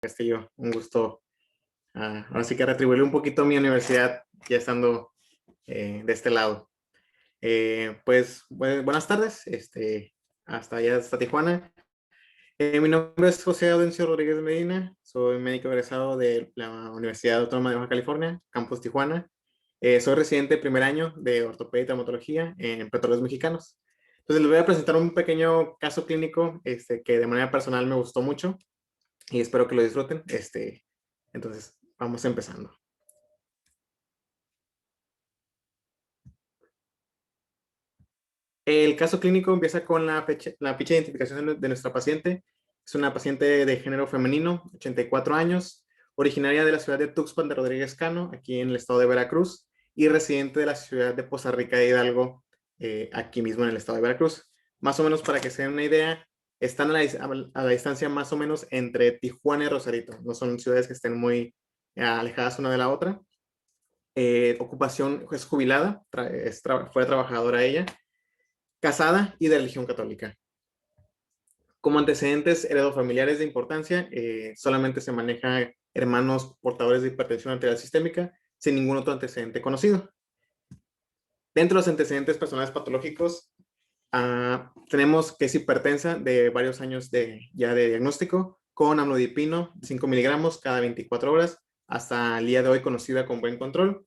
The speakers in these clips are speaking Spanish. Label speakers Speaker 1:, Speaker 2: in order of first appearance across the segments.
Speaker 1: Castillo, un gusto. Ahora sí que retribuirle un poquito a mi universidad ya estando de este lado. Buenas tardes, hasta allá, hasta Tijuana. Mi nombre es José Audencio Rodríguez Medina, soy médico egresado de la Universidad Autónoma de Baja California, Campus Tijuana. Soy residente de primer año de ortopedia y traumatología en Petróleos Mexicanos. Entonces les voy a presentar un pequeño caso clínico que de manera personal me gustó mucho y espero que lo disfruten. Entonces, vamos empezando. El caso clínico empieza con la ficha de identificación de nuestra paciente. Es una paciente de género femenino, 84 años, originaria de la ciudad de Tuxpan de Rodríguez Cano, aquí en el estado de Veracruz, y residente de la ciudad de Poza Rica de Hidalgo, aquí mismo en el estado de Veracruz. Más o menos para que se den una idea, están a la distancia más o menos entre Tijuana y Rosarito. No son ciudades que estén muy alejadas una de la otra. Ocupación es jubilada, fue trabajadora ella, casada y de religión católica. Como antecedentes heredofamiliares de importancia, solamente se maneja hermanos portadores de hipertensión arterial sistémica sin ningún otro antecedente conocido. Dentro de los antecedentes personales patológicos, tenemos que es hipertensa de varios años ya de diagnóstico, con amlodipino 5 miligramos cada 24 horas, hasta el día de hoy conocida con buen control,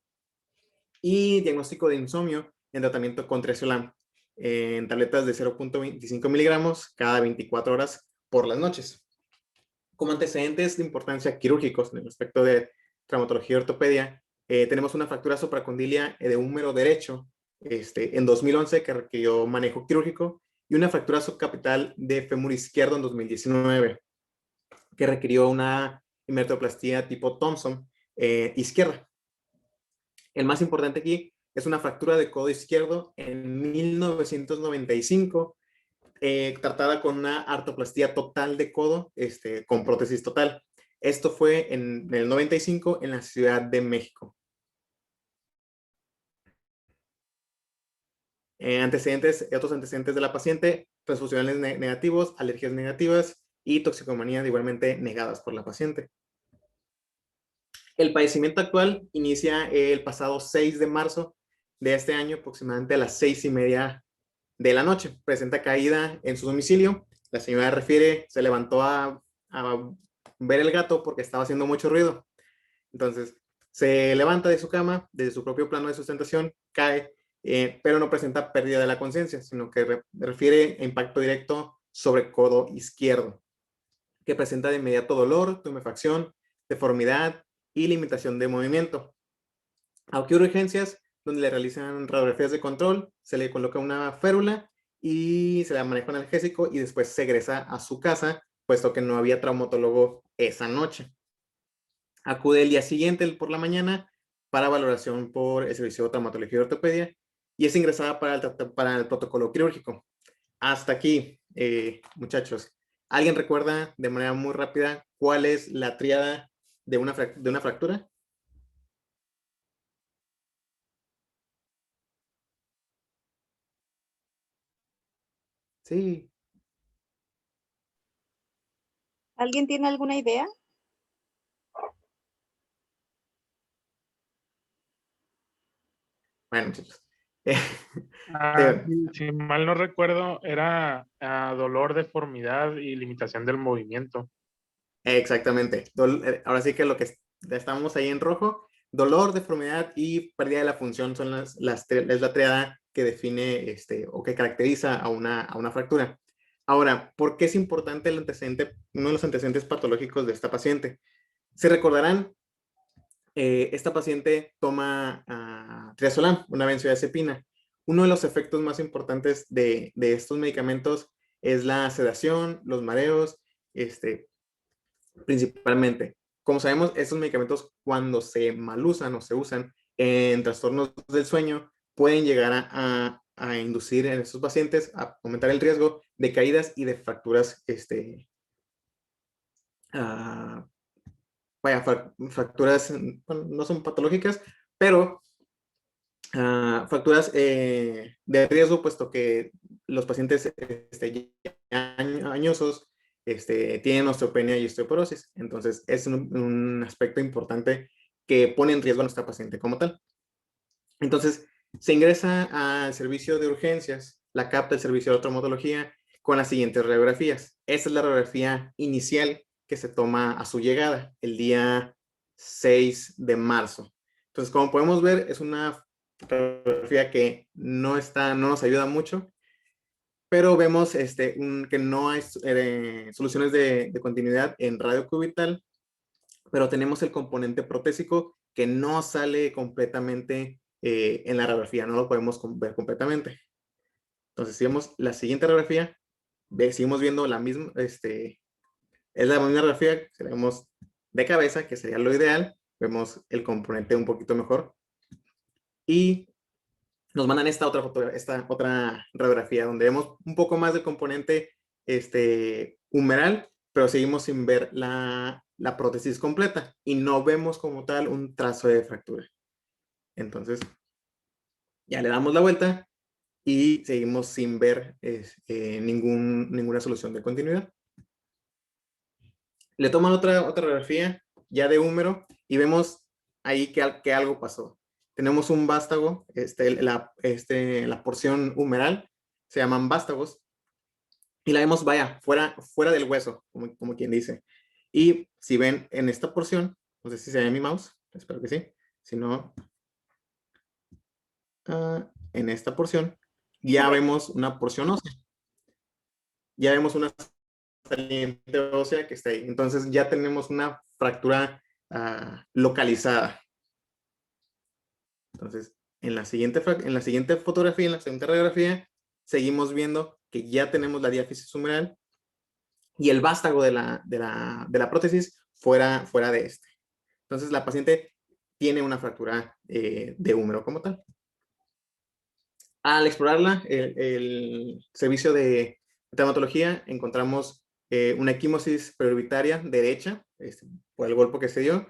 Speaker 1: y diagnóstico de insomnio en tratamiento con Tresolam, en tabletas de 0.25 miligramos cada 24 horas por las noches. Como antecedentes de importancia quirúrgicos en el aspecto de traumatología y ortopedia, tenemos una fractura supracondilia de húmero derecho en 2011 que requirió manejo quirúrgico, y una fractura subcapital de fémur izquierdo en 2019 que requirió una himertoplastía tipo Thompson izquierda. El más importante aquí es una fractura de codo izquierdo en 1995, tratada con una artroplastía total de codo con prótesis total. Esto fue en el 95 en la Ciudad de México. Otros antecedentes de la paciente: transfusionales negativos, alergias negativas y toxicomanía igualmente negadas por la paciente. El padecimiento actual inicia el pasado 6 de marzo de este año, aproximadamente a las 6:30 de la noche. Presenta caída en su domicilio. La señora refiere, se levantó a ver el gato porque estaba haciendo mucho ruido. Entonces, se levanta de su cama, desde su propio plano de sustentación, cae, pero no presenta pérdida de la conciencia, sino que refiere impacto directo sobre codo izquierdo, que presenta de inmediato dolor, tumefacción, deformidad y limitación de movimiento. Aunque urgencias, donde le realizan radiografías de control, se le coloca una férula y se le maneja un analgésico, y después se egresa a su casa, puesto que no había traumatólogo esa noche. Acude el día siguiente por la mañana para valoración por el servicio de traumatología y ortopedia, y es ingresada para el protocolo quirúrgico. Hasta aquí, muchachos. ¿Alguien recuerda de manera muy rápida cuál es la tríada de una fractura? Sí.
Speaker 2: ¿Alguien tiene alguna idea?
Speaker 1: Bueno, muchachos.
Speaker 3: Si mal no recuerdo, era dolor, deformidad y limitación del movimiento.
Speaker 1: Exactamente. Ahora sí que lo que estamos ahí en rojo: dolor, deformidad y pérdida de la función son es la triada que define o que caracteriza a una fractura. Ahora, ¿por qué es importante uno de los antecedentes patológicos de esta paciente? Se recordarán, esta paciente toma triazolam, una benzodiazepina. Uno de los efectos más importantes de estos medicamentos es la sedación, los mareos, principalmente. Como sabemos, estos medicamentos, cuando se malusan o se usan en trastornos del sueño, pueden llegar a inducir en estos pacientes, a aumentar el riesgo de caídas y de fracturas, fracturas, bueno, no son patológicas, pero fracturas de riesgo, puesto que los pacientes añosos tienen osteopenia y osteoporosis. Entonces, es un aspecto importante que pone en riesgo a nuestra paciente como tal. Entonces, se ingresa al servicio de urgencias, la capta el servicio de traumatología con las siguientes radiografías. Esta es la radiografía inicial que se toma a su llegada, el día 6 de marzo. Entonces, como podemos ver, es una radiografía que no nos ayuda mucho, pero vemos que no hay soluciones de continuidad en radio cubital, pero tenemos el componente protésico que no sale completamente en la radiografía, no lo podemos ver completamente. Entonces, si vemos la siguiente radiografía, seguimos viendo la misma, es la misma radiografía, que vemos de cabeza, que sería lo ideal, vemos el componente un poquito mejor, y nos mandan esta otra radiografía, donde vemos un poco más del componente humeral, pero seguimos sin ver la prótesis completa, y no vemos como tal un trazo de fractura. Entonces, ya le damos la vuelta, y seguimos sin ver ninguna solución de continuidad. Le toman otra radiografía ya de húmero y vemos ahí que algo pasó. Tenemos un vástago, la porción humeral, se llaman vástagos, y la vemos, vaya, fuera del hueso, como quien dice. Y si ven en esta porción, no sé si se ve mi mouse, espero que sí, si no, en esta porción, ya vemos una porción ósea. Ya vemos una saliente ósea que está ahí. Entonces ya tenemos una fractura localizada. Entonces, en la siguiente fotografía, en la siguiente radiografía, seguimos viendo que ya tenemos la diáfisis humeral y el vástago de la prótesis fuera de este. Entonces, la paciente tiene una fractura de húmero como tal. Al explorarla, el servicio de traumatología, encontramos una equimosis preorbitaria derecha, por el golpe que se dio,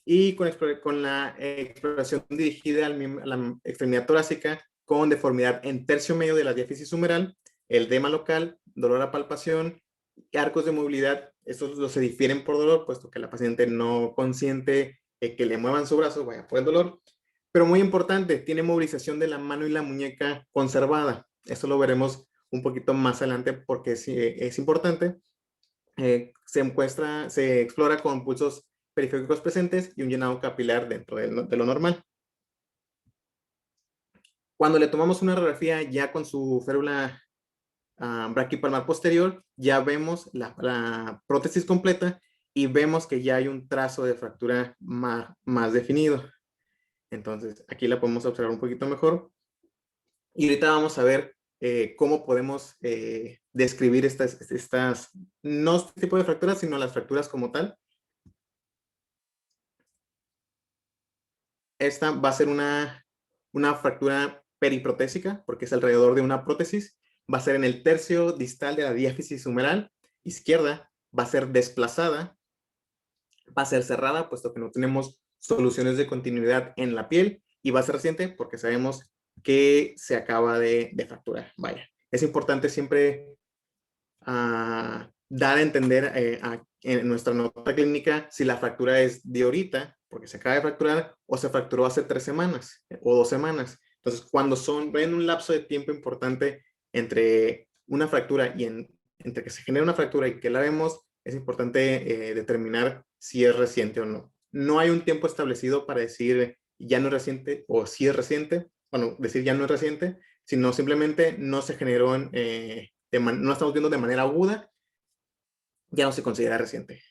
Speaker 1: y con la exploración dirigida a la extremidad torácica con deformidad en tercio medio de la diáfisis humeral, edema local, dolor a palpación, arcos de movilidad. Estos se difieren por dolor, puesto que la paciente no consiente que le muevan su brazo, vaya por el dolor. Pero muy importante, tiene movilización de la mano y la muñeca conservada. Esto lo veremos un poquito más adelante porque es importante. Se explora con pulsos periféricos presentes y un llenado capilar dentro de lo normal. Cuando le tomamos una radiografía ya con su férula braquipalmar posterior, ya vemos la prótesis completa y vemos que ya hay un trazo de fractura más definido. Entonces, aquí la podemos observar un poquito mejor. Y ahorita vamos a ver cómo podemos describir no este tipo de fracturas, sino las fracturas como tal. Esta va a ser una fractura periprotésica, porque es alrededor de una prótesis. Va a ser en el tercio distal de la diáfisis humeral izquierda. Va a ser desplazada. Va a ser cerrada, puesto que no tenemos soluciones de continuidad en la piel. Y va a ser reciente, porque sabemos que se acaba de fracturar. Vaya, es importante siempre dar a entender en nuestra nota clínica si la fractura es de ahorita, porque se acaba de fracturar, o se fracturó hace 3 semanas o 2 semanas. Entonces, cuando ven un lapso de tiempo importante entre una fractura y entre que se genera una fractura y que la vemos, es importante determinar si es reciente o no. No hay un tiempo establecido para decir ya no es reciente o si es reciente. Bueno, decir ya no es reciente, sino simplemente no se generó, no estamos viendo de manera aguda, ya no se considera reciente.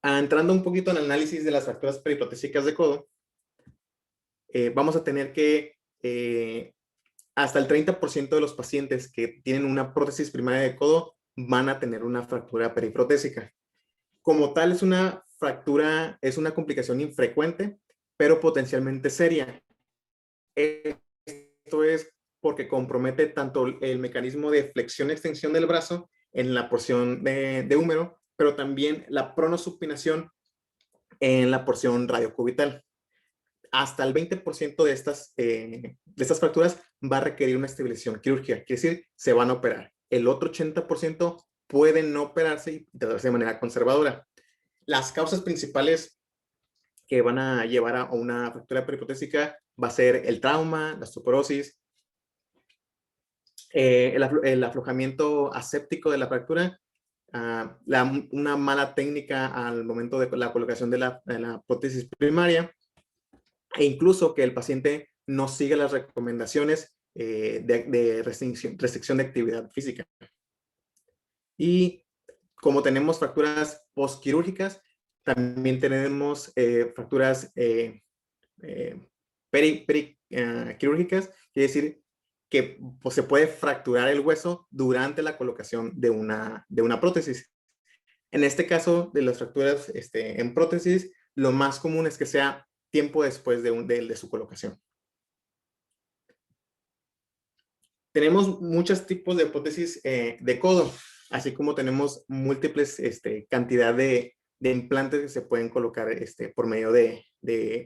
Speaker 1: Entrando un poquito en el análisis de las fracturas periprotésicas de codo, vamos a tener que hasta el 30% de los pacientes que tienen una prótesis primaria de codo van a tener una fractura periprotésica. Como tal, es una fractura, es una complicación infrecuente, pero potencialmente seria. Esto es porque compromete tanto el mecanismo de flexión-extensión del brazo en la porción de húmero, pero también la pronosupinación en la porción radiocubital. hasta el 20% de estas fracturas va a requerir una estabilización quirúrgica, quiere decir, se van a operar. El otro 80% pueden no operarse y tratarse de manera conservadora. Las causas principales que van a llevar a una fractura periprotésica va a ser el trauma, la osteoporosis, el aflojamiento aséptico de la fractura, una mala técnica al momento de la colocación de la prótesis primaria, e incluso que el paciente no siga las recomendaciones de restricción de actividad física. Y como tenemos fracturas postquirúrgicas, también tenemos fracturas quirúrgicas, quiere decir que pues, se puede fracturar el hueso durante la colocación de una prótesis. En este caso, de las fracturas en prótesis, lo más común es que sea tiempo después de su colocación. Tenemos muchos tipos de prótesis de codo, así como tenemos múltiples cantidad de implantes que se pueden colocar por medio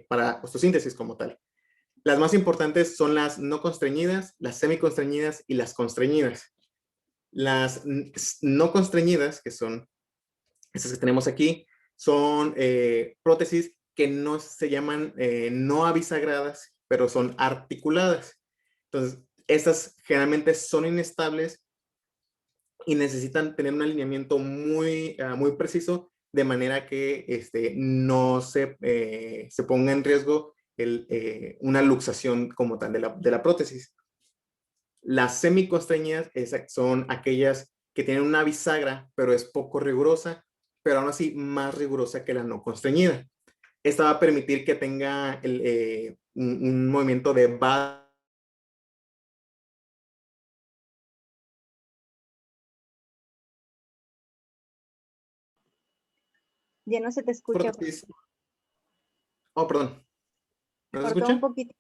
Speaker 1: para osteosíntesis como tal. Las más importantes son las no constreñidas, las semiconstreñidas y las constreñidas. Las no constreñidas, que son estas que tenemos aquí, son prótesis que no se llaman no abisagradas, pero son articuladas. Entonces, estas generalmente son inestables y necesitan tener un alineamiento muy preciso, de manera que no se ponga en riesgo una luxación como tal de la prótesis. Las semiconstreñidas son aquellas que tienen una bisagra, pero es poco rigurosa, pero aún así más rigurosa que la no constreñida. Esta va a permitir que tenga un movimiento de base.
Speaker 2: Ya no se te escucha.
Speaker 1: Oh, perdón. ¿No se
Speaker 2: Cortó
Speaker 1: escucha?
Speaker 2: un poquito.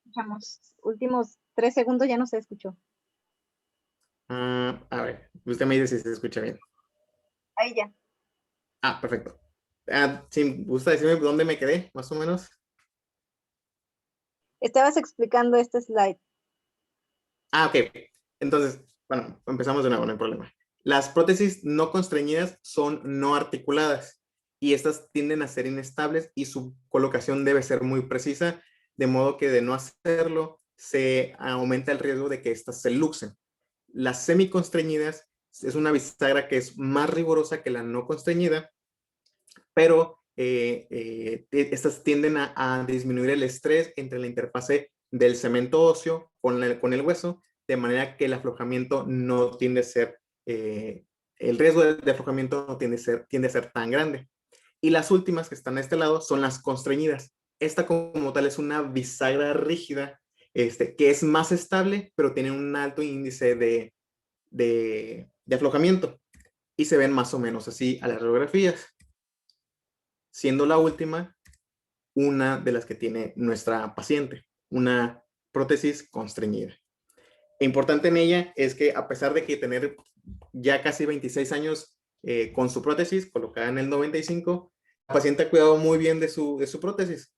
Speaker 2: Escuchamos. Últimos 3 segundos ya no se escuchó.
Speaker 1: A ver, usted me dice si se escucha bien.
Speaker 2: Ahí ya.
Speaker 1: Perfecto. Si gusta decirme dónde me quedé, más o menos.
Speaker 2: Estabas explicando este slide.
Speaker 1: Ok. Entonces, bueno, empezamos de nuevo, no hay problema. Las prótesis no constreñidas son no articuladas y estas tienden a ser inestables y su colocación debe ser muy precisa, de modo que de no hacerlo se aumenta el riesgo de que estas se luxen. Las semiconstreñidas es una bisagra que es más rigurosa que la no constreñida, pero estas tienden a disminuir el estrés entre la interfase del cemento óseo con el hueso, de manera que el aflojamiento no tiende a ser, el riesgo de aflojamiento no tiende a ser tan grande. Y las últimas que están a este lado son las constreñidas. Esta como tal es una bisagra rígida, que es más estable, pero tiene un alto índice de aflojamiento. Y se ven más o menos así a las radiografías. Siendo la última una de las que tiene nuestra paciente, una prótesis constreñida. Importante en ella es que a pesar de que tener ya casi 26 años con su prótesis colocada en el 95, la paciente ha cuidado muy bien de su prótesis.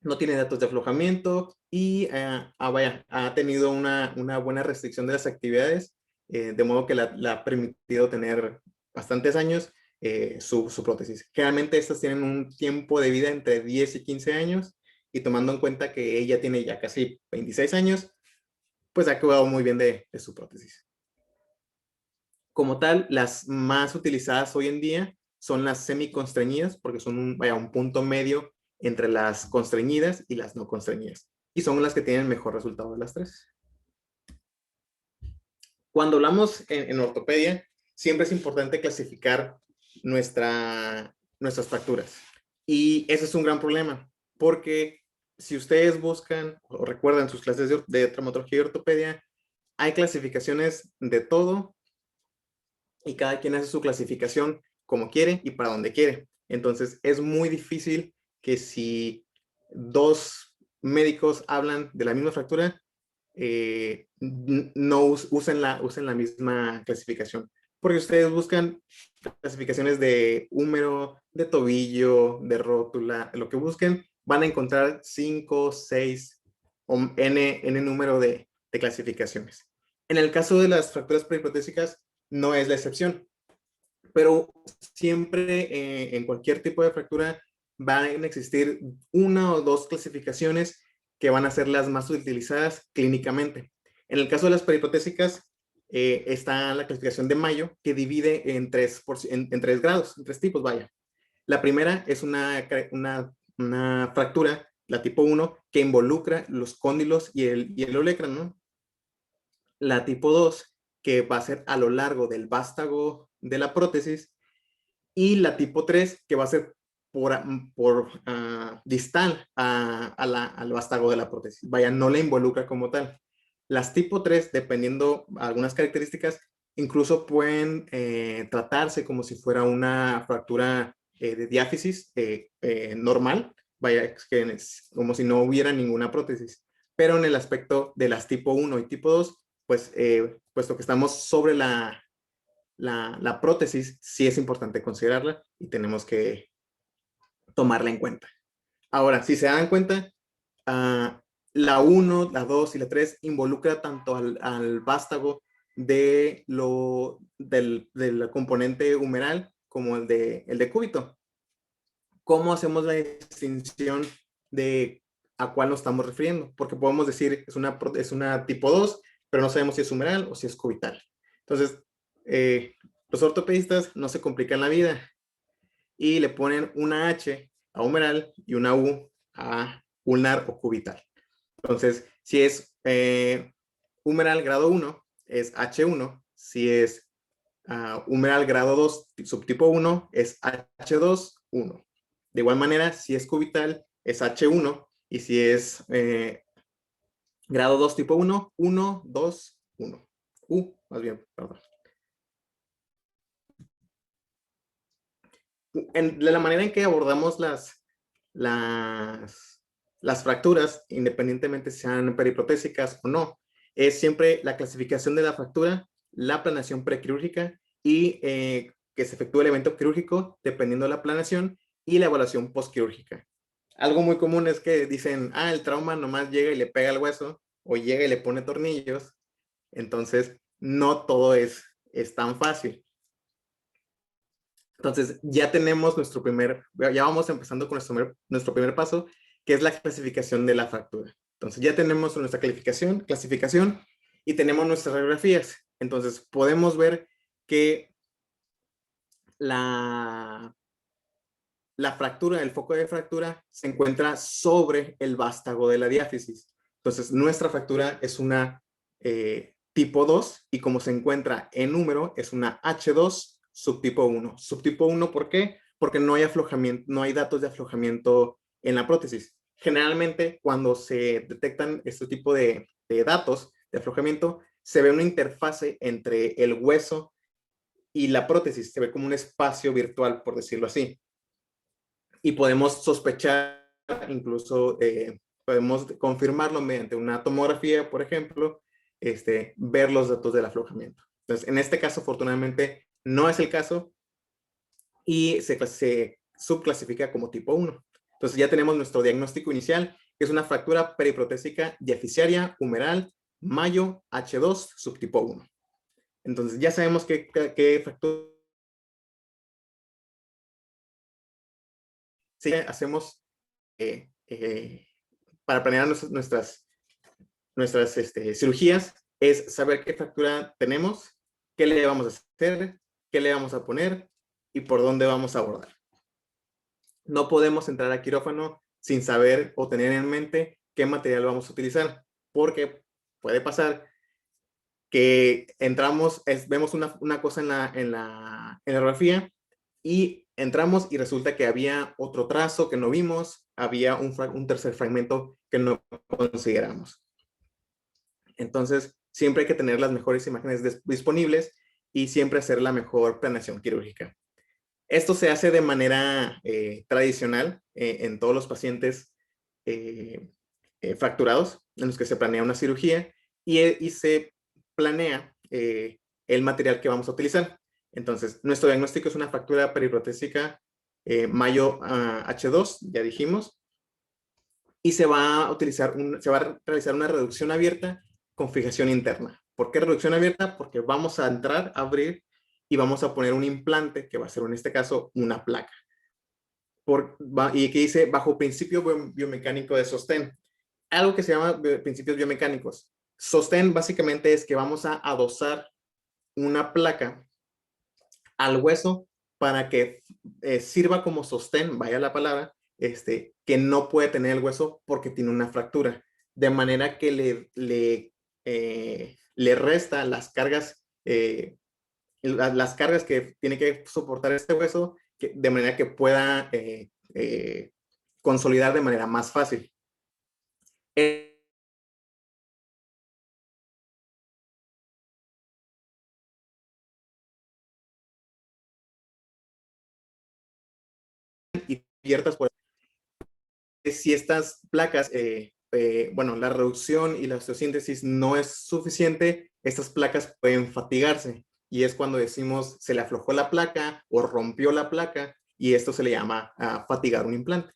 Speaker 1: No tiene datos de aflojamiento y ha tenido una buena restricción de las actividades, de modo que la ha permitido tener bastantes años su prótesis. Generalmente estas tienen un tiempo de vida entre 10 y 15 años, y tomando en cuenta que ella tiene ya casi 26 años, pues ha cuidado muy bien de su prótesis. Como tal, las más utilizadas hoy en día son las semiconstreñidas, porque son un punto medio entre las constreñidas y las no constreñidas. Y son las que tienen mejor resultado de las tres. Cuando hablamos en ortopedia, siempre es importante clasificar nuestras fracturas. Y ese es un gran problema, porque si ustedes buscan o recuerdan sus clases de traumatología y ortopedia, hay clasificaciones de todo y cada quien hace su clasificación como quiere y para donde quiere. Entonces es muy difícil que si dos médicos hablan de la misma fractura, no usen la misma clasificación, porque ustedes buscan clasificaciones de húmero, de tobillo, de rótula, lo que busquen, van a encontrar 5, 6 o n número de clasificaciones. En el caso de las fracturas periprotésicas, no es la excepción, pero siempre en cualquier tipo de fractura van a existir una o dos clasificaciones que van a ser las más utilizadas clínicamente. En el caso de las periprotésicas, está la clasificación de Mayo, que divide en tres grados, en tres tipos, vaya. La primera es una fractura, la tipo 1, que involucra los cóndilos y el olecrano, ¿no? La tipo 2, que va a ser a lo largo del vástago de la prótesis, y la tipo 3, que va a ser por distal al vástago de la prótesis. Vaya, no la involucra como tal. Las tipo 3, dependiendo algunas características, incluso pueden tratarse como si fuera una fractura de diáfisis normal, vaya, como si no hubiera ninguna prótesis. Pero en el aspecto de las tipo 1 y tipo 2, pues puesto que estamos sobre la prótesis, sí es importante considerarla y tenemos que tomarla en cuenta. Ahora, si se dan cuenta, la 1, la 2 y la 3 involucra tanto al vástago del componente humeral como el de cúbito. ¿Cómo hacemos la distinción de a cuál nos estamos refiriendo? Porque podemos decir es una tipo 2, pero no sabemos si es humeral o si es cubital. Entonces, los ortopedistas no se complican la vida y le ponen una H a humeral y una U a ulnar o cubital. Entonces, si es humeral grado 1, es H1. Si es humeral grado 2, subtipo 1, es H2, 1. De igual manera, si es cubital, es H1. Y si es grado 2, tipo 1, 1, 2, 1. Más bien, perdón. De la manera en que abordamos las fracturas, independientemente si sean periprotésicas o no, es siempre la clasificación de la fractura, la planeación prequirúrgica y que se efectúe el evento quirúrgico dependiendo de la planeación y la evaluación postquirúrgica. Algo muy común es que dicen, el trauma nomás llega y le pega al hueso o llega y le pone tornillos. Entonces, no todo es tan fácil. Entonces, ya tenemos ya vamos empezando con nuestro primer paso, que es la clasificación de la fractura. Entonces, ya tenemos nuestra clasificación, y tenemos nuestras radiografías. Entonces, podemos ver que la fractura, el foco de fractura, se encuentra sobre el vástago de la diáfisis. Entonces, nuestra fractura es una tipo 2, y como se encuentra en número, es una H2 subtipo 1. Subtipo 1, ¿por qué? Porque no hay aflojamiento, no hay datos de aflojamiento en la prótesis. Generalmente, cuando se detectan este tipo de datos de aflojamiento, se ve una interfase entre el hueso y la prótesis. Se ve como un espacio virtual, por decirlo así. Y podemos sospechar, incluso podemos confirmarlo mediante una tomografía, por ejemplo, ver los datos del aflojamiento. Entonces, en este caso, afortunadamente, no es el caso y se subclasifica como tipo 1. Entonces, ya tenemos nuestro diagnóstico inicial, que es una fractura periprotésica diaficiaria humeral Mayo H2 subtipo 1. Entonces, ya sabemos qué fractura. Sí, hacemos para planear nuestras cirugías, es saber qué fractura tenemos, qué le vamos a hacer, qué le vamos a poner y por dónde vamos a abordar. No podemos entrar a quirófano sin saber o tener en mente qué material vamos a utilizar, porque puede pasar que entramos, vemos una cosa en la radiografía y entramos y resulta que había otro trazo que no vimos, había un tercer fragmento que no consideramos. Entonces, siempre hay que tener las mejores imágenes disponibles y siempre hacer la mejor planeación quirúrgica. Esto se hace de manera tradicional en todos los pacientes fracturados, en los que se planea una cirugía y se planea el material que vamos a utilizar. Entonces, nuestro diagnóstico es una fractura periprotésica Mayo H2, ya dijimos. y se va a realizar una reducción abierta con fijación interna. ¿Por qué reducción abierta? Porque vamos a entrar, abrir y vamos a poner un implante que va a ser en este caso una placa. Y que dice bajo principio biomecánico de sostén. Algo que se llama principios biomecánicos. Sostén básicamente es que vamos a adosar una placa al hueso para que sirva como sostén, vaya la palabra, que no puede tener el hueso porque tiene una fractura, de manera que le resta las cargas que tiene que soportar este hueso, de manera que pueda consolidar de manera más fácil. Y ciertas, si estas placas, bueno, la reducción y la osteosíntesis no es suficiente, estas placas pueden fatigarse. Y es cuando decimos se le aflojó la placa o rompió la placa, y esto se le llama fatigar un implante.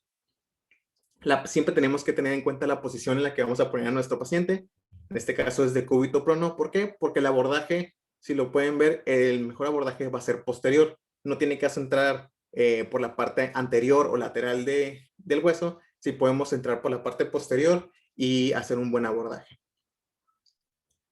Speaker 1: Siempre tenemos que tener en cuenta la posición en la que vamos a poner a nuestro paciente. En este caso es de cúbito prono. ¿Por qué? Porque el abordaje, si lo pueden ver, el mejor abordaje va a ser posterior. No tiene que centrar por la parte anterior o lateral del hueso. Si podemos entrar por la parte posterior y hacer un buen abordaje.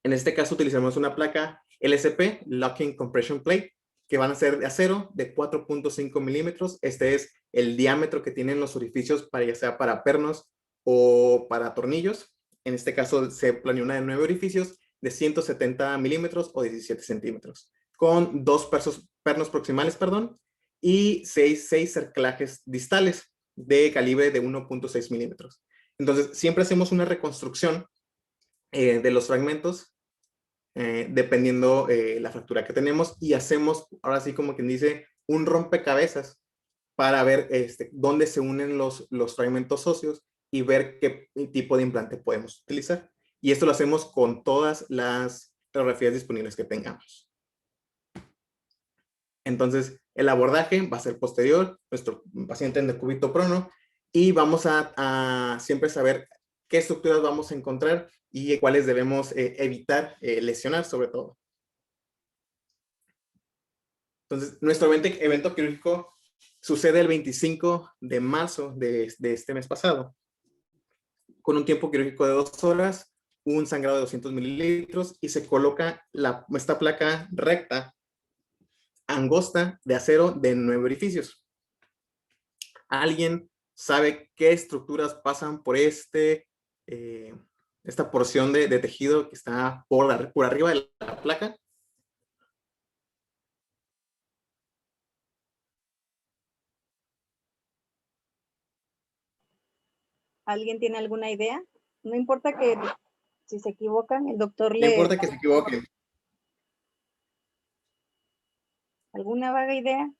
Speaker 1: En este caso utilizamos una placa LSP, Locking Compression Plate, que van a ser de acero de 4.5 milímetros. Este es el diámetro que tienen los orificios, ya sea para pernos o para tornillos. En este caso se planeó una de 9 orificios de 170 milímetros o 17 centímetros, con 2 pernos proximales, y 6 cerclajes distales de calibre de 1.6 milímetros. Entonces, siempre hacemos una reconstrucción de los fragmentos dependiendo la fractura que tenemos, y hacemos, ahora sí como quien dice, un rompecabezas para ver dónde se unen los fragmentos óseos y ver qué tipo de implante podemos utilizar. Y esto lo hacemos con todas las radiografías disponibles que tengamos. Entonces, el abordaje va a ser posterior, nuestro paciente en decúbito prono, y vamos a siempre saber qué estructuras vamos a encontrar y cuáles debemos evitar lesionar sobre todo. Entonces, nuestro evento quirúrgico sucede el 25 de marzo de este mes pasado, con un tiempo quirúrgico de 2 horas, un sangrado de 200 mililitros, y se coloca esta placa recta, angosta, de acero de 9 orificios. ¿Alguien sabe qué estructuras pasan por esta porción de tejido que está por arriba de la placa?
Speaker 2: ¿Alguien tiene alguna idea? No importa que si se equivocan, el doctor
Speaker 1: No
Speaker 2: le...
Speaker 1: importa que se equivoquen.
Speaker 2: ¿Alguna vaga idea?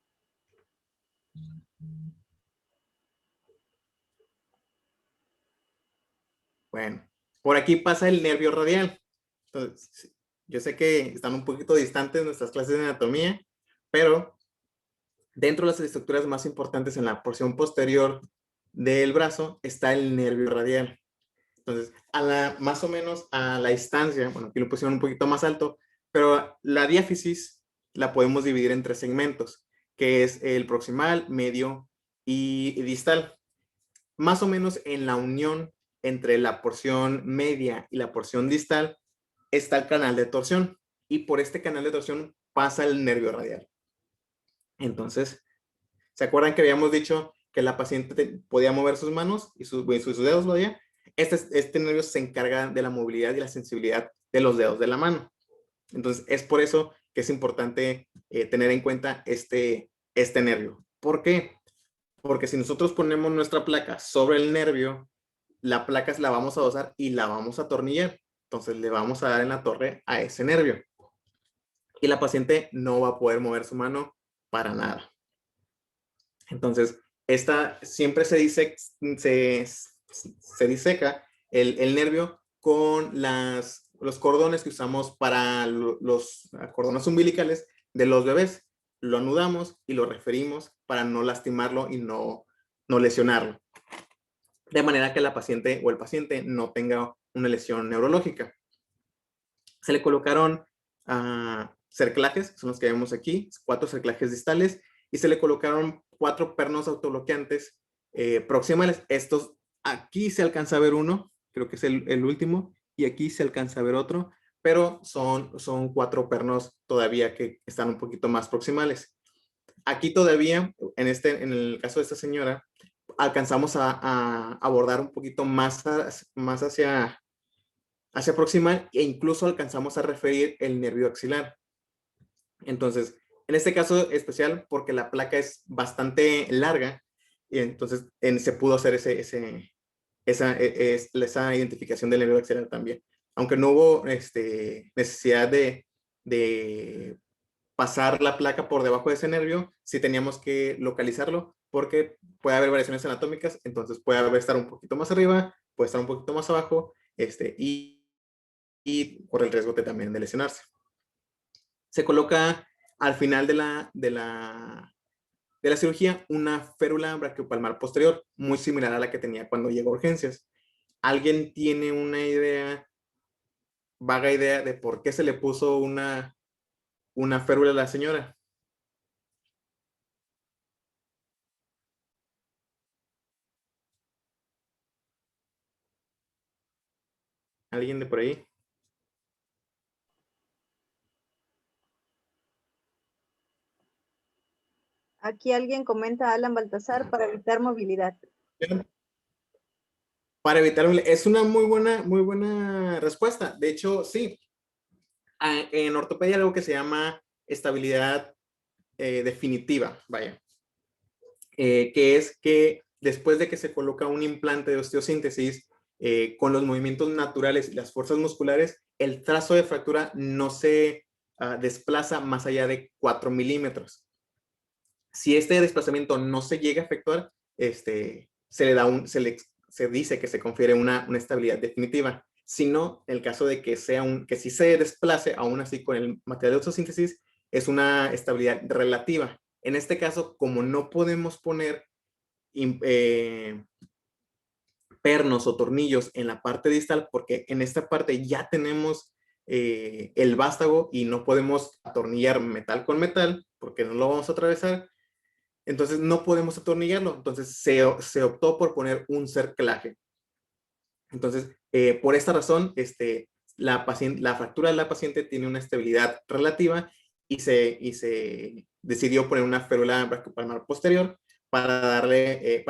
Speaker 1: Bueno, por aquí pasa el nervio radial. Entonces, yo sé que están un poquito distantes nuestras clases de anatomía, pero dentro de las estructuras más importantes en la porción posterior del brazo está el nervio radial. Entonces, más o menos a la distancia, bueno, aquí lo pusieron un poquito más alto, pero la diáfisis la podemos dividir en 3 segmentos, que es el proximal, medio y distal. Más o menos en la unión entre la porción media y la porción distal está el canal de torsión, y por este canal de torsión pasa el nervio radial. Entonces, ¿se acuerdan que habíamos dicho que la paciente podía mover sus manos y sus dedos, vaya? Este nervio se encarga de la movilidad y la sensibilidad de los dedos de la mano. Entonces, es por eso que es importante tener en cuenta este nervio. ¿Por qué? Porque si nosotros ponemos nuestra placa sobre el nervio, la placa la vamos a dosar y la vamos a atornillar. Entonces, le vamos a dar en la torre a ese nervio. Y la paciente no va a poder mover su mano para nada. Entonces, siempre se diseca el nervio con los cordones que usamos para los cordones umbilicales de los bebés. Lo anudamos y lo referimos para no lastimarlo y no lesionarlo. de manera que la paciente o el paciente no tenga una lesión neurológica. Se le colocaron cerclajes, son los que vemos aquí, 4 cerclajes distales, y se le colocaron 4 pernos autobloqueantes proximales. Estos, aquí se alcanza a ver uno, creo que es el último, y aquí se alcanza a ver otro, pero son 4 pernos todavía que están un poquito más proximales. Aquí todavía, en el caso de esta señora, alcanzamos a abordar un poquito más hacia proximal, e incluso alcanzamos a referir el nervio axilar. Entonces, en este caso especial, porque la placa es bastante larga, y entonces se pudo hacer esa identificación del nervio axilar también. Aunque no hubo necesidad de pasar la placa por debajo de ese nervio, sí teníamos que localizarlo, porque puede haber variaciones anatómicas, entonces puede estar un poquito más arriba, puede estar un poquito más abajo, y corre el riesgo también de lesionarse. Se coloca al final de la cirugía una férula brachiopalmar posterior, muy similar a la que tenía cuando llegó a urgencias. ¿Alguien tiene una vaga idea de por qué se le puso una férula a la señora? ¿Alguien de por ahí?
Speaker 2: Aquí alguien comenta, Alan Baltasar, para evitar movilidad.
Speaker 1: Para evitar, es una muy buena respuesta. De hecho, sí. En ortopedia hay algo que se llama estabilidad definitiva, vaya. Que es que después de que se coloca un implante de osteosíntesis, con los movimientos naturales y las fuerzas musculares, el trazo de fractura no se desplaza más allá de 4 milímetros. Si este desplazamiento no se llega a efectuar, se dice que se confiere una estabilidad definitiva. Si no, en el caso de que que sí se desplace, aún así con el material de osteosíntesis, es una estabilidad relativa. En este caso, como no podemos poner pernos o tornillos en la parte distal, porque en esta parte ya tenemos el vástago y no podemos atornillar metal con metal, porque no lo vamos a atravesar, entonces no podemos atornillarlo. Entonces se optó por poner un cerclaje. Entonces, por esta razón, la fractura de la paciente tiene una estabilidad relativa, y se decidió poner una férula brachiopalmar posterior para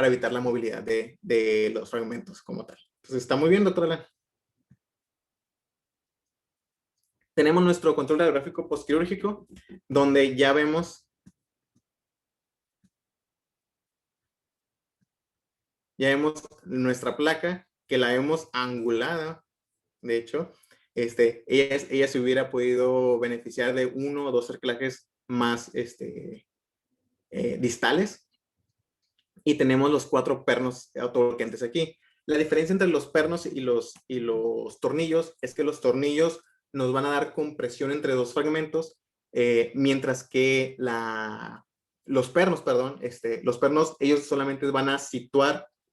Speaker 1: evitar la movilidad de los fragmentos como tal. Entonces, está muy bien, doctora. Tenemos nuestro control radiográfico postquirúrgico, donde ya vemos nuestra placa, que la vemos angulada. De hecho, ella se hubiera podido beneficiar de 1 o 2 cerclajes más distales, y tenemos los 4 pernos autobloqueantes aquí. La diferencia entre los pernos y los tornillos es que los tornillos nos van a dar compresión entre 2 fragmentos, mientras que los pernos, ellos solamente van a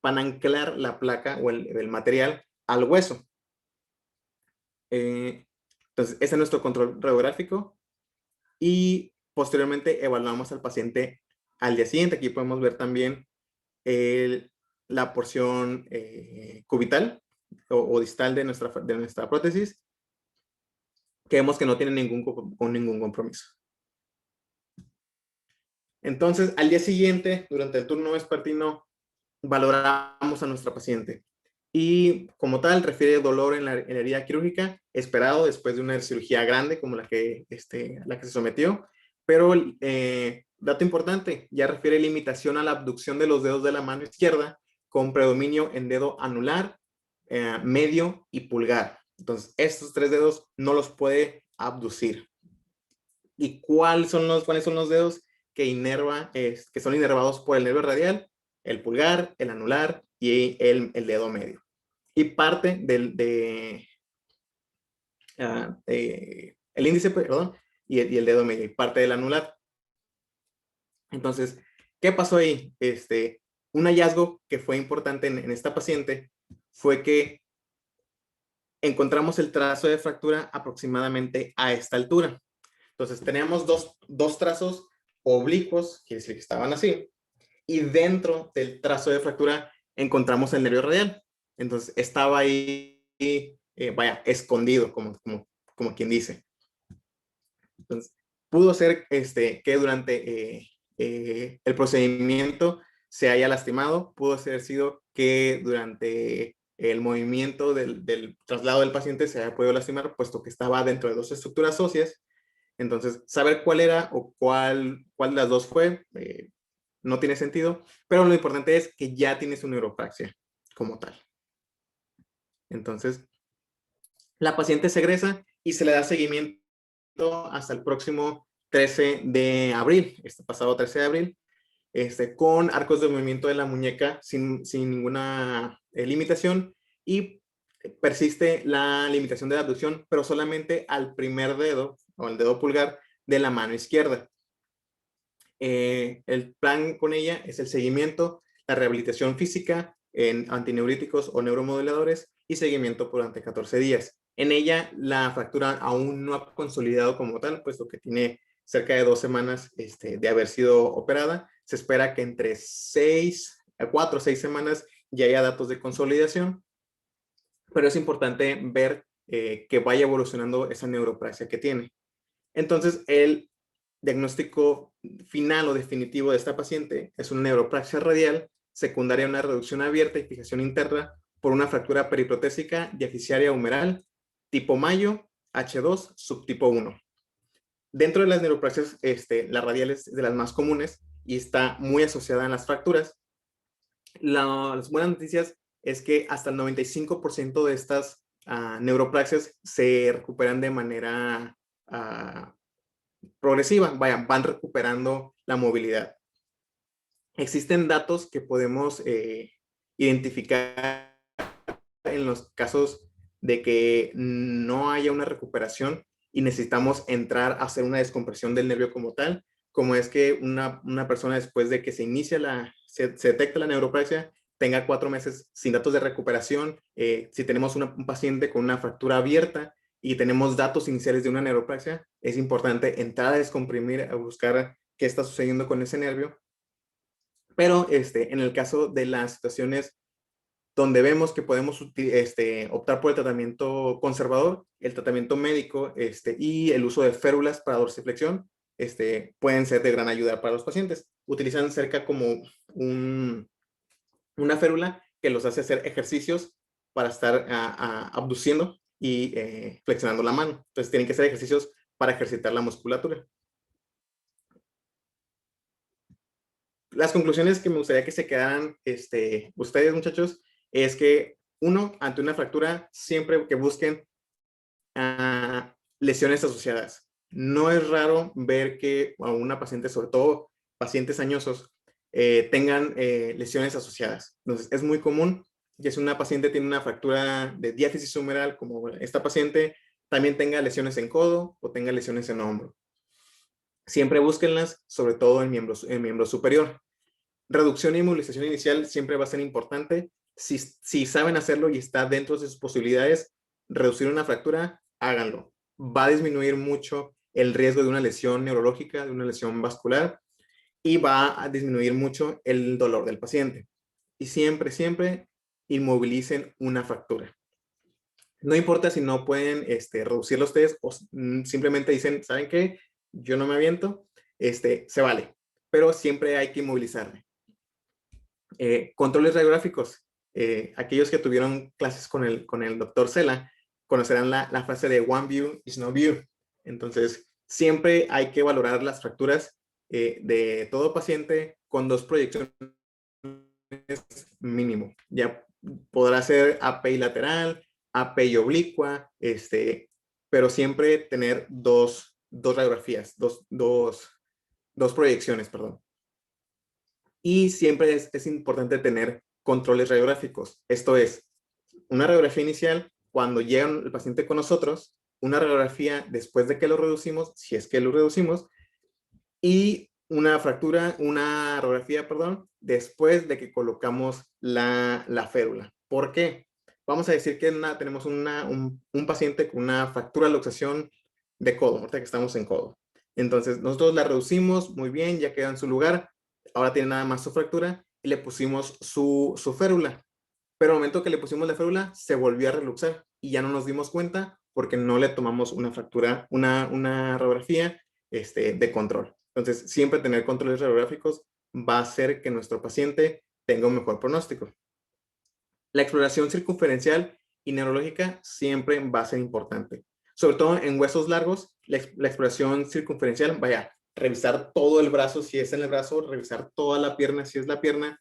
Speaker 1: anclar la placa o el material al hueso. Entonces, ese es nuestro control radiográfico, y posteriormente evaluamos al paciente al día siguiente. Aquí podemos ver también la porción cubital o distal de nuestra prótesis, que vemos que no tiene ningún compromiso. Entonces, al día siguiente, durante el turno vespertino, valoramos a nuestra paciente, y como tal refiere dolor en la herida quirúrgica esperado después de una cirugía grande como la que se sometió, pero dato importante, ya refiere limitación a la abducción de los dedos de la mano izquierda, con predominio en dedo anular, medio y pulgar. Entonces, estos 3 dedos no los puede abducir. ¿Y cuáles son los dedos que son inervados por el nervio radial? El pulgar, el anular y el dedo medio. Y parte el índice, perdón, y el dedo medio, y parte del anular. Entonces, ¿qué pasó ahí? Un hallazgo que fue importante en esta paciente fue que encontramos el trazo de fractura aproximadamente a esta altura. Entonces teníamos dos trazos oblicuos, quiere decir que estaban así, y dentro del trazo de fractura encontramos el nervio radial. Entonces estaba ahí, vaya, escondido, como quien dice. Entonces, pudo ser que durante el procedimiento se haya lastimado, pudo ser sido que durante el movimiento del traslado del paciente se haya podido lastimar, puesto que estaba dentro de dos estructuras óseas. Entonces, saber cuál era o cuál de las dos fue, no tiene sentido, pero lo importante es que ya tienes una neuropraxia como tal. Entonces, la paciente se egresa y se le da seguimiento hasta el próximo 13 de abril, este pasado 13 de abril, con arcos de movimiento de la muñeca sin ninguna limitación, y persiste la limitación de la abducción, pero solamente al primer dedo o al dedo pulgar de la mano izquierda. El plan con ella es el seguimiento, la rehabilitación física en antineuríticos o neuromoduladores y seguimiento durante 14 días. En ella la fractura aún no ha consolidado como tal, puesto que tiene cerca de 2 semanas de haber sido operada. Se espera que entre 4 o 6 semanas ya haya datos de consolidación, pero es importante ver que vaya evolucionando esa neuroplasia que tiene. Entonces, el diagnóstico final o definitivo de esta paciente es una neuroplasia radial secundaria a una reducción abierta y fijación interna por una fractura periprotésica diaficiaria humeral tipo Mayo H2 subtipo 1. Dentro de las neuroplasias, la radial es de las más comunes y está muy asociada en las fracturas. Las buenas noticias es que hasta el 95% de estas neuroplasias se recuperan de manera progresiva, van recuperando la movilidad. Existen datos que podemos identificar en los casos de que no haya una recuperación y necesitamos entrar a hacer una descompresión del nervio como tal, como es que una persona después de que se inicia se detecta la neuroplasia, tenga 4 meses sin datos de recuperación. Si tenemos un paciente con una fractura abierta y tenemos datos iniciales de una neuroplasia, es importante entrar a descomprimir, a buscar qué está sucediendo con ese nervio. Pero en el caso de las situaciones donde vemos que podemos optar por el tratamiento conservador, el tratamiento médico y el uso de férulas para dorsiflexión, pueden ser de gran ayuda para los pacientes. Utilizan cerca como una férula que los hace hacer ejercicios para estar abduciendo y flexionando la mano. Entonces tienen que hacer ejercicios para ejercitar la musculatura. Las conclusiones que me gustaría que se quedaran ustedes, muchachos, es que uno, ante una fractura, siempre que busquen lesiones asociadas. No es raro ver que a una paciente, sobre todo pacientes añosos, tengan lesiones asociadas. Entonces, es muy común que si una paciente tiene una fractura de diáfisis humeral, como esta paciente, también tenga lesiones en codo o tenga lesiones en hombro. Siempre búsquenlas, sobre todo en miembro superior. Reducción e inmovilización inicial siempre va a ser importante. Si saben hacerlo y está dentro de sus posibilidades, reducir una fractura, háganlo. Va a disminuir mucho el riesgo de una lesión neurológica, de una lesión vascular, y va a disminuir mucho el dolor del paciente. Y siempre inmovilicen una fractura. No importa si no pueden reducir los test o simplemente dicen, ¿saben qué? Yo no me aviento, se vale, pero siempre hay que inmovilizarle. Controles radiográficos. Aquellos que tuvieron clases con el doctor Cela conocerán la frase de one view is no view. Entonces, siempre hay que valorar las fracturas de todo paciente con 2 proyecciones mínimo. Ya podrá ser AP lateral, AP oblicua, pero siempre tener dos radiografías, dos proyecciones, perdón. Y siempre es importante tener controles radiográficos. Esto es, una radiografía inicial cuando llega el paciente con nosotros, una radiografía después de que lo reducimos, si es que lo reducimos, y una fractura, una radiografía, perdón, después de que colocamos la férula. ¿Por qué? Vamos a decir que tenemos un paciente con una fractura de luxación de codo, ahorita que estamos en codo. Entonces, nosotros la reducimos muy bien, ya queda en su lugar, ahora tiene nada más su fractura y le pusimos su férula. Pero al momento que le pusimos la férula, se volvió a reluxar y ya no nos dimos cuenta porque no le tomamos una fractura, una radiografía de control. Entonces, siempre tener controles radiográficos va a hacer que nuestro paciente tenga un mejor pronóstico. La exploración circunferencial y neurológica siempre va a ser importante. Sobre todo en huesos largos, la exploración circunferencial, vaya, revisar todo el brazo si es en el brazo, revisar toda la pierna si es la pierna,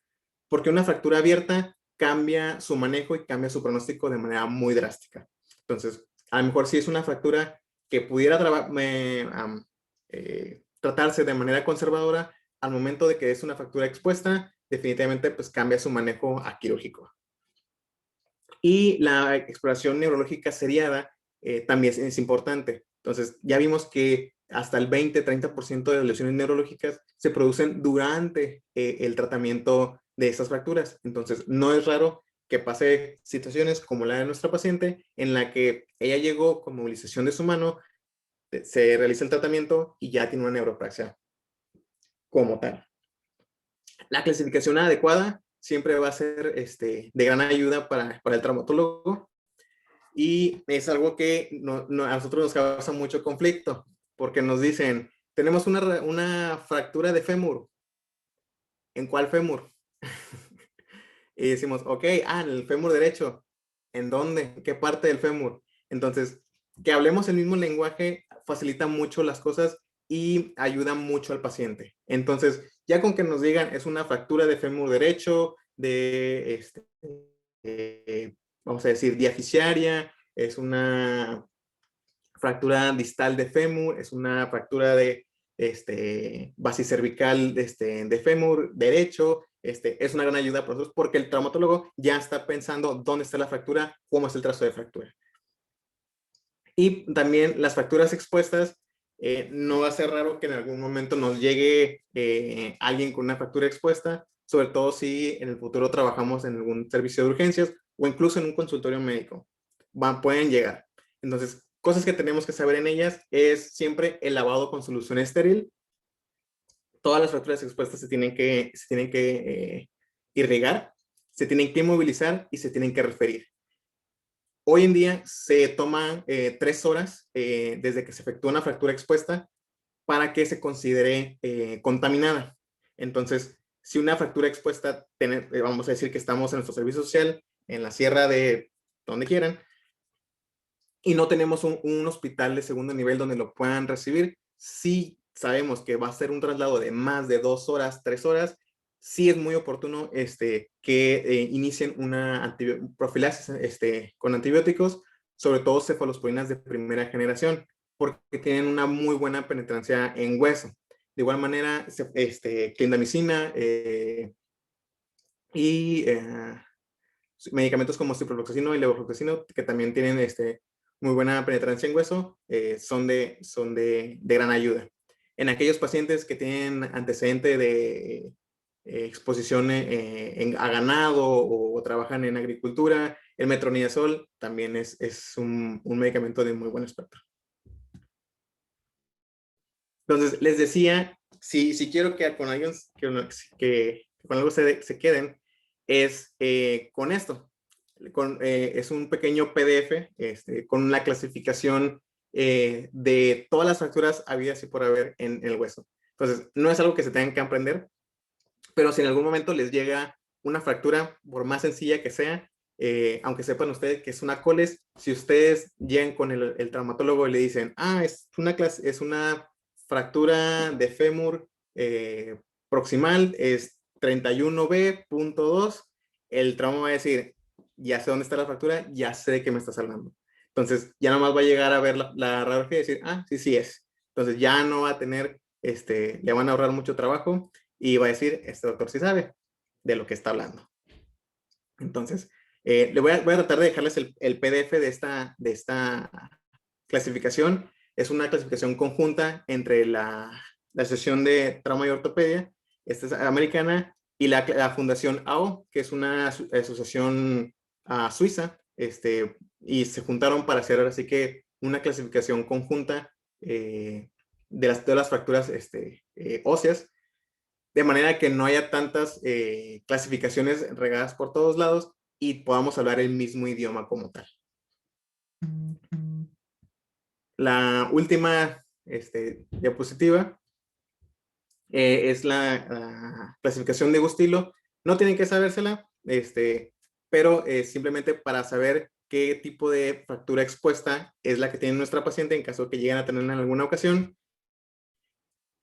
Speaker 1: porque una fractura abierta cambia su manejo y cambia su pronóstico de manera muy drástica. Entonces, a lo mejor si es una fractura que pudiera tratarse de manera conservadora, al momento de que es una fractura expuesta, definitivamente pues cambia su manejo a quirúrgico. Y la exploración neurológica seriada también es importante. Entonces, ya vimos que hasta el 20-30% de las lesiones neurológicas se producen durante el tratamiento de estas fracturas. Entonces, no es raro que pase situaciones como la de nuestra paciente, en la que ella llegó con movilización de su mano, se realiza el tratamiento y ya tiene una neuropraxia como tal. La clasificación adecuada siempre va a ser de gran ayuda para el traumatólogo y es algo que a nosotros nos causa mucho conflicto porque nos dicen, tenemos una fractura de fémur. ¿En cuál fémur? Y decimos, ok, en el fémur derecho. ¿En dónde? ¿En qué parte del fémur? Entonces, que hablemos el mismo lenguaje facilita mucho las cosas y ayuda mucho al paciente. Entonces, ya con que nos digan, es una fractura de fémur derecho, vamos a decir, diafisiaria, es una fractura distal de fémur, es una fractura de basicervical de fémur derecho, es una gran ayuda para nosotros porque el traumatólogo ya está pensando dónde está la fractura, cómo es el trazo de fractura. Y también las fracturas expuestas, no va a ser raro que en algún momento nos llegue alguien con una fractura expuesta, sobre todo si en el futuro trabajamos en algún servicio de urgencias o incluso en un consultorio médico. Pueden llegar. Entonces, cosas que tenemos que saber en ellas es siempre el lavado con solución estéril. Todas las fracturas expuestas se tienen que irrigar, se tienen que inmovilizar y se tienen que referir. Hoy en día se toman 3 horas desde que se efectúa una fractura expuesta para que se considere contaminada. Entonces, si una fractura expuesta, vamos a decir que estamos en nuestro servicio social, en la sierra de donde quieran, y no tenemos un hospital de segundo nivel donde lo puedan recibir, sí sabemos que va a ser un traslado de más de 2 horas, 3 horas, sí es muy oportuno que inicien una profilaxis con antibióticos, sobre todo cefalosporinas de primera generación, porque tienen una muy buena penetrancia en hueso. De igual manera, clindamicina y medicamentos como ciprofloxacino y levofloxacino, que también tienen muy buena penetrancia en hueso, son de gran ayuda. En aquellos pacientes que tienen antecedente de exposición a ganado o trabajan en agricultura, el metronidazol también es un medicamento de muy buen espectro. Entonces, les decía, si quiero que con alguien que con algo se queden, es con esto. Es un pequeño PDF con la clasificación de todas las fracturas habidas y por haber en el hueso. Entonces, no es algo que se tengan que aprender, pero si en algún momento les llega una fractura, por más sencilla que sea, aunque sepan ustedes que es una coles, si ustedes llegan con el traumatólogo y le dicen, es una fractura de fémur proximal, es 31B.2, el trauma va a decir, ya sé dónde está la fractura, ya sé de qué me estás hablando. Entonces, ya nomás va a llegar a ver la radiografía y decir, sí es. Entonces, ya no va a tener, le van a ahorrar mucho trabajo y va a decir, este doctor sí sabe de lo que está hablando. Entonces, voy a tratar de dejarles el PDF de esta clasificación. Es una clasificación conjunta entre la la Asociación de Trauma y Ortopedia, esta es americana, y la Fundación AO, que es una asociación suiza, y se juntaron para hacer así que una clasificación conjunta de las fracturas óseas, de manera que no haya tantas clasificaciones regadas por todos lados y podamos hablar el mismo idioma como tal. La última diapositiva es la clasificación de Gustilo. No tienen que sabérsela, pero simplemente para saber qué tipo de fractura expuesta es la que tiene nuestra paciente en caso de que lleguen a tenerla en alguna ocasión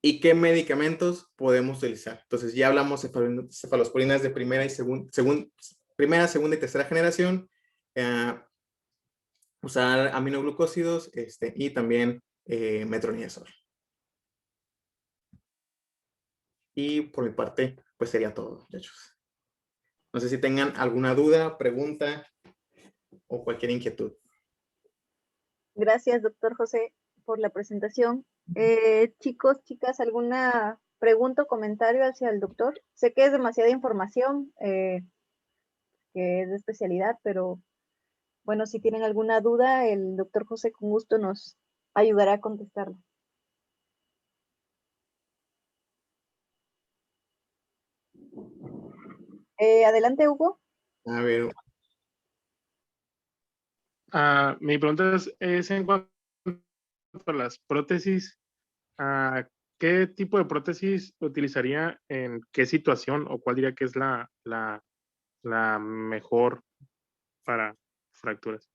Speaker 1: y qué medicamentos podemos utilizar. Entonces ya hablamos de cefalosporinas de primera, segunda y tercera generación, usar aminoglucósidos y también metronidazol. Y por mi parte, pues sería todo, muchachos. No sé si tengan alguna duda, pregunta o cualquier inquietud.
Speaker 2: Gracias, doctor José, por la presentación. Chicos, chicas, ¿alguna pregunta o comentario hacia el doctor? Sé que es demasiada información, que es de especialidad, pero bueno, si tienen alguna duda, el doctor José con gusto nos ayudará a contestarla. Adelante, Hugo.
Speaker 1: A ver.
Speaker 3: Mi pregunta es en cuanto a las prótesis. ¿Qué tipo de prótesis utilizaría en qué situación o cuál diría que es la mejor para fracturas?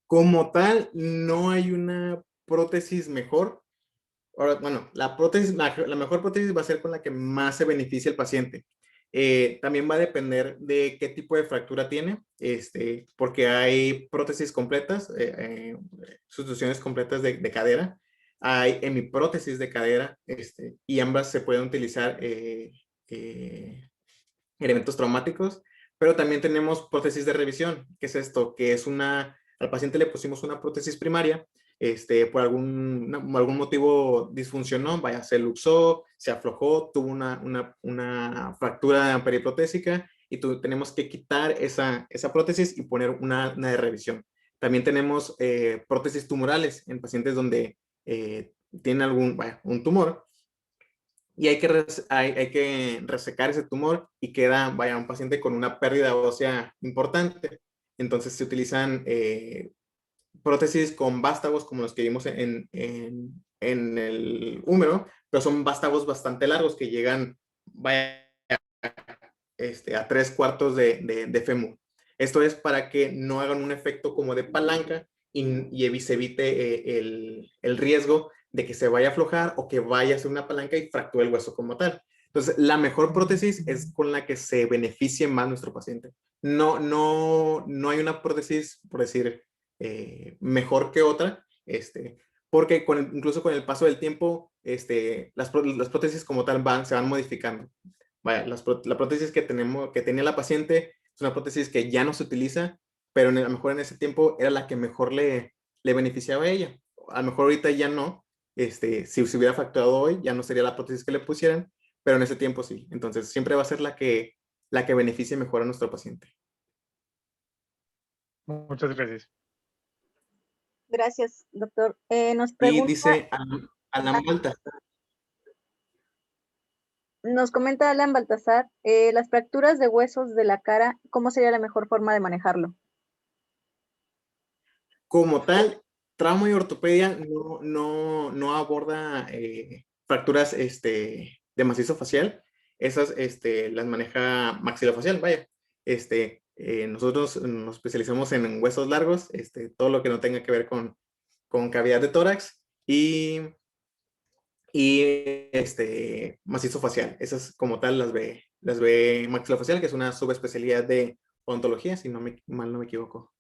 Speaker 1: Como tal, no hay una prótesis mejor. Ahora, bueno, la mejor prótesis va a ser con la que más se beneficia el paciente. También va a depender de qué tipo de fractura tiene, porque hay prótesis completas, sustituciones completas de cadera, hay hemiprótesis de cadera, y ambas se pueden utilizar elementos traumáticos, pero también tenemos prótesis de revisión. ¿Qué es esto? Que es al paciente le pusimos una prótesis primaria, por algún motivo disfuncionó, se luxó, se aflojó, tuvo una fractura periprotésica y tenemos que quitar esa prótesis y poner una de revisión. También tenemos prótesis tumorales en pacientes donde tienen un tumor y hay que resecar ese tumor y queda, un paciente con una pérdida ósea importante. Entonces se utilizan prótesis con vástagos como los que vimos en el húmero, pero son vástagos bastante largos que llegan a 3/4 de fémur. Esto es para que no hagan un efecto como de palanca y se evite el riesgo de que se vaya a aflojar o que vaya a ser una palanca y fracture el hueso como tal. Entonces, la mejor prótesis es con la que se beneficie más nuestro paciente. No hay una prótesis, por decir, mejor que otra, porque incluso con el paso del tiempo, las prótesis como tal se van modificando. La prótesis que tenía la paciente es una prótesis que ya no se utiliza, pero a lo mejor en ese tiempo era la que mejor le beneficiaba a ella. A lo mejor ahorita ya no, si se hubiera fracturado hoy, ya no sería la prótesis que le pusieran, pero en ese tiempo sí. Entonces siempre va a ser la que beneficie mejor a nuestro paciente.
Speaker 3: Muchas gracias.
Speaker 2: Gracias, doctor. Nos
Speaker 1: Y
Speaker 2: pregunta,
Speaker 1: dice Alan Baltasar.
Speaker 2: nos comenta Alan Baltasar, las fracturas de huesos de la cara, ¿cómo sería la mejor forma de manejarlo?
Speaker 1: Como tal, trauma y ortopedia no aborda fracturas de macizo facial. Esas las maneja maxilofacial, vaya. Nosotros nos especializamos en huesos largos, todo lo que no tenga que ver con cavidad de tórax y macizo facial. Esas como tal las ve maxilofacial, que es una subespecialidad de odontología, si mal no me equivoco.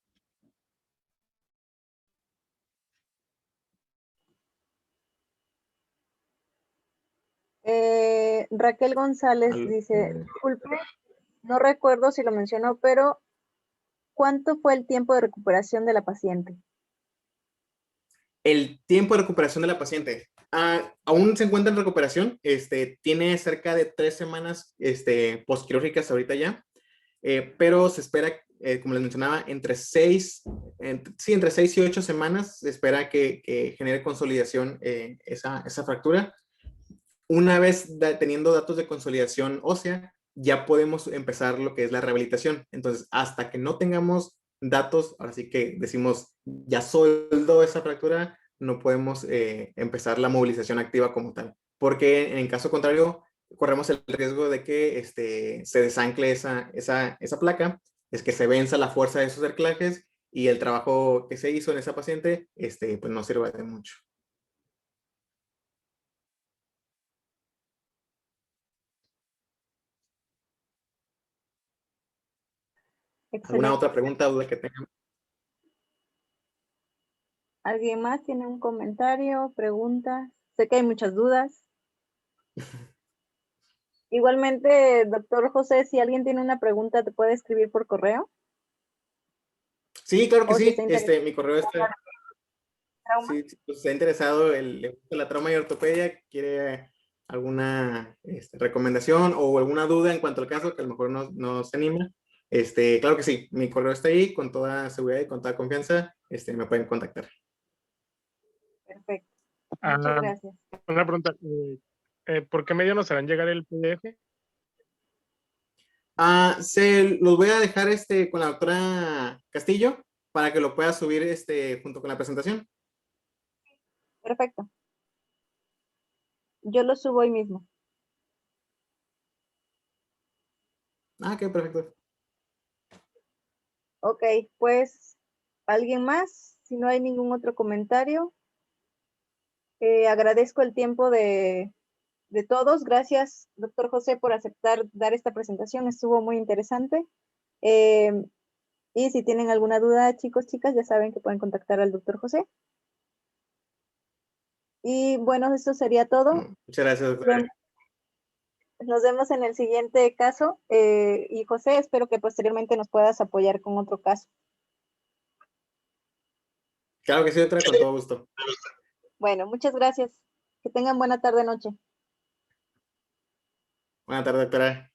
Speaker 2: Raquel González dice, disculpe, no recuerdo si lo mencionó, pero ¿cuánto fue el tiempo de recuperación de la paciente?
Speaker 1: El tiempo de recuperación de la paciente. Aún se encuentra en recuperación, tiene cerca de 3 semanas postquirúrgicas ahorita ya, pero se espera, como les mencionaba, entre 6 y 8 semanas se espera que genere consolidación esa fractura. Una vez teniendo datos de consolidación ósea, ya podemos empezar lo que es la rehabilitación. Entonces, hasta que no tengamos datos, ahora sí que decimos, ya soldó esa fractura, no podemos empezar la movilización activa como tal. Porque en caso contrario, corremos el riesgo de que se desancle esa placa, es que se venza la fuerza de esos anclajes y el trabajo que se hizo en esa paciente pues no sirve de mucho. ¿Alguna
Speaker 2: Excelente.
Speaker 1: otra pregunta o duda que tengan?
Speaker 2: ¿Alguien más tiene un comentario, pregunta? Sé que hay muchas dudas. Igualmente, doctor José, si alguien tiene una pregunta, te puede escribir por correo.
Speaker 1: Sí, claro que
Speaker 2: O si está
Speaker 1: sí.
Speaker 2: interesado
Speaker 1: Mi correo
Speaker 2: en
Speaker 1: está.
Speaker 2: trauma.
Speaker 1: Sí, si está interesado, le gusta la trauma y ortopedia, quiere alguna recomendación o alguna duda en cuanto al caso, que a lo mejor no se anima. Claro que sí, mi correo está ahí, con toda seguridad y con toda confianza, me pueden contactar.
Speaker 2: Perfecto. Muchas
Speaker 3: Ah,
Speaker 2: gracias.
Speaker 3: una pregunta. ¿Por qué medio nos harán llegar el PDF?
Speaker 1: Se los voy a dejar con la doctora Castillo para que lo pueda subir junto con la presentación.
Speaker 2: Perfecto. Yo lo subo hoy mismo.
Speaker 1: Qué perfecto.
Speaker 2: Ok, pues, ¿alguien más? Si no hay ningún otro comentario, agradezco el tiempo de todos. Gracias, doctor José, por aceptar dar esta presentación. Estuvo muy interesante. Eh, y si tienen alguna duda, chicos, chicas, ya saben que pueden contactar al doctor José. Y bueno, esto sería todo.
Speaker 1: Muchas gracias, doctora.
Speaker 2: Nos vemos en el siguiente caso. Y José, espero que posteriormente nos puedas apoyar con otro caso.
Speaker 1: Claro que sí, doctora, con todo gusto.
Speaker 2: Bueno, muchas gracias. Que tengan buena tarde, noche.
Speaker 1: Buenas tardes, doctora.